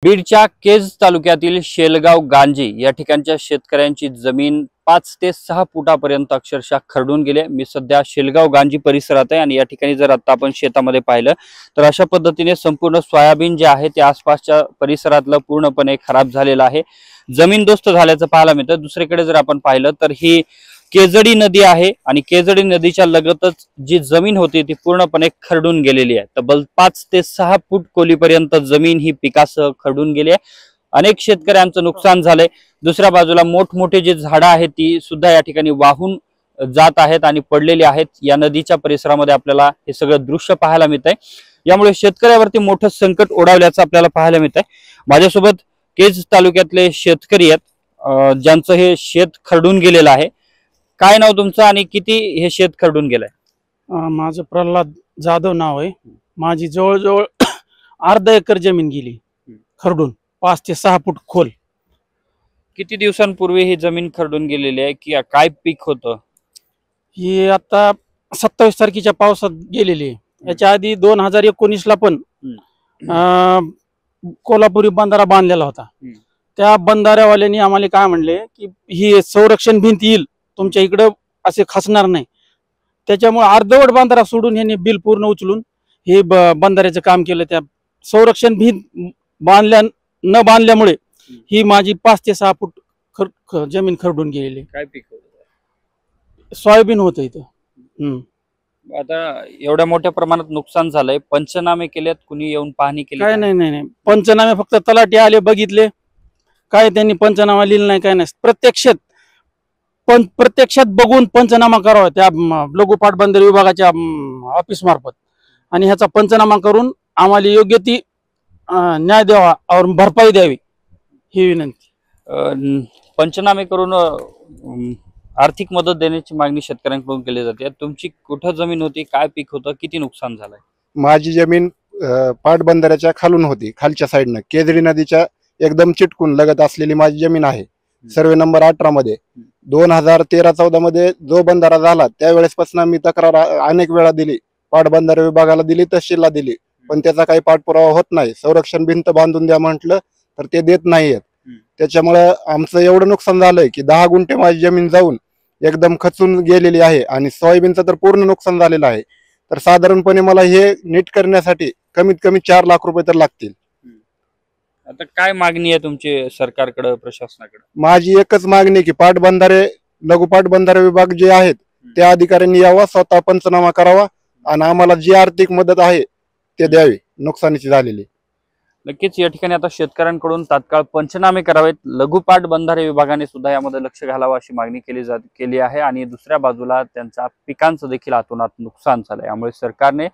बीडच्या केज तालुक्यातील शेलगाव गांजी या ठिकाणच्या शेतकऱ्यांची जमीन 5 ते 6 फुटापर्यंत अक्षरशः खरडून गेले। मी सध्या शेलगाव गांजी परिसरात आहे आणि या ठिकाणी जर आता आपण शेतामध्ये पाहिलं तर अशा पद्धतीने संपूर्ण सोयाबीन जे आहे ते आसपासच्या परिसरातलं पूर्णपणे खराब झालेलं आहे, जमीनदोस्त झाल्याचं पाहायला मिळतं। दुसरीकडे जर आपण पाहिलं तर ही केजडी नदी आहे आणि केजडी नदीच्या लगतच जी जमीन होती ती पूर्णपणे खरडून गेलेली आहे। तब्बल 5 ते 6 फूट खोलीपर्यंत जमीन ही पिकासह खरडून गेली आहे। अनेक शेतकऱ्यांचं नुकसान झालंय। दुसऱ्या बाजूला मोठमोठे जे झाडं आहेत ती सुद्धा या ठिकाणी वाहून जात आहेत आणि पडलेली आहेत। या नदीच्या परिसरामध्ये आपल्याला हे सगळं दृश्य पाहायला मिळतंय। यामुळे शेतकऱ्यावरती मोठं संकट ओढवल्याचं आपल्याला पाहायला मिळतंय। माझ्यासोबत केज तालुक्यातले शेतकरी आहेत ज्यांचं हे शेत खरडून गेलेलं आहे। काय नाव तुमचं आणि किती हे शेत खरडून गेलंय? माझं प्रल्हाद जाधव नाव आहे। माझी जवळजवळ अर्धा एकर जमीन गेली खरडून, 5 ते 6 फूट खोल। किती दिवसांपूर्वी ही जमीन खरडून गेलेली आहे की काय पीक होतं? ही आता 27 तारखेच्या पावसात गेलेली आहे। याच्या आधी 2019 ला पण कोल्हापुरी बंधारा बांधलेला होता। त्या बंधाऱ्यावाल्यांनी आम्हाला काय म्हणले की ही संरक्षण भिंत येईल तुमच्या इकडं, असे खचणार नाही। त्याच्यामुळे अर्धवट बंधारा सोडून यांनी बिल पूर्ण उचलून हे बंधाऱ्याचं काम केलं। त्या संरक्षण भिंत न बांधल्यामुळे ही माझी 5 ते 6 फूट जमीन खरडून गेलेली। काय पीक होतं? सोयाबीन होतं इथं। आता एवढ्या मोठ्या प्रमाणात नुकसान झालंय, पंचनामे केलेत? कुणी येऊन पाहणी केली? काय नाही, पंचनामे फक्त तलाठी आले, बघितले, काय त्यांनी पंचनामा लिहिलं नाही, काय नाही। प्रत्यक्षात बघून पंचनामा करावा त्या लघु पाटबंधारे विभागाच्या ऑफिस मार्फत, आणि ह्याचा पंचनामा करून आम्हाला योग्य ती न्याय द्यावा और भरपाई द्यावी ही विनंती। पंचनामे करून आर्थिक मदत देण्याची मागणी शेतकऱ्यांकडून केली जाते। तुमची कुठं जमीन होती, काय पीक होतं, किती नुकसान झालंय? माझी जमीन पाटबंधाऱ्याच्या खालून होती, खालच्या साईडनं केजडी नदीच्या एकदम चिटकून लगत असलेली माझी जमीन आहे। सर्वे नंबर 18 मध्ये 2013-14 मध्ये जो बंधारा झाला त्यावेळेसपासून मी तक्रार अनेक वेळा दिली, पाटबंधारे विभागाला दिली, तहसीलला दिली, पण त्याचा काही पाठपुरावा होत नाही। संरक्षण भिंत बांधून द्या म्हटलं तर ते देत नाहीयेत। त्याच्यामुळे आमचं एवढं नुकसान झालंय की 10 गुंठे माझी जमीन जाऊन एकदम खचून गेलेली आहे आणि सोयाबीनचं तर पूर्ण नुकसान झालेलं आहे। तर साधारणपणे मला हे नीट करण्यासाठी कमीत कमी 4 लाख रुपये तर लागतील। आता काय मागणी आहे तुमची सरकारकडे, प्रशासनाकडे? माझी एकच मागणी की पाटबंधारे लघु पाटबंधारे विभाग जे आहेत त्या अधिकाऱ्यांनी यावा, स्वतः पंचनामा करावा आणि आम्हाला जी आर्थिक मदत आहे ते द्यावी नुकसानीची झालेली। नक्कीच या ठिकाणी आता शेतकऱ्यांकडून तात्काळ पंचनामे करावेत, लघु पाटबंधारे विभागाने सुद्धा यामध्ये लक्ष घालावं अशी मागणी केली आहे। आणि दुसऱ्या बाजूला त्यांच्या पिकांचं देखील अतोनात नुकसान झालंय, त्यामुळे सरकारने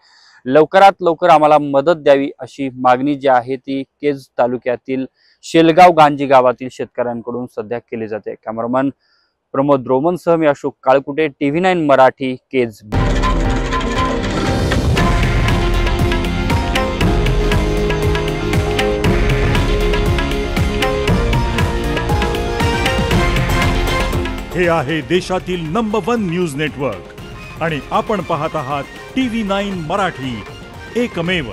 लवकरात लवकर आम्हाला मदत द्यावी अशी मागणी जी आहे ती केज तालुक्यातील शेलगाव गांजी गावातील शेतकऱ्यांकडून सध्या केली जाते। कॅमेरामन प्रमोद रोमनसह मी अशोक काळकुटे, TV9 मराठी, केज। हे आहे देशातील नंबर 1 न्यूज नेटवर्क आणि आपण पाहत आहात TV9 मराठी, एकमेव।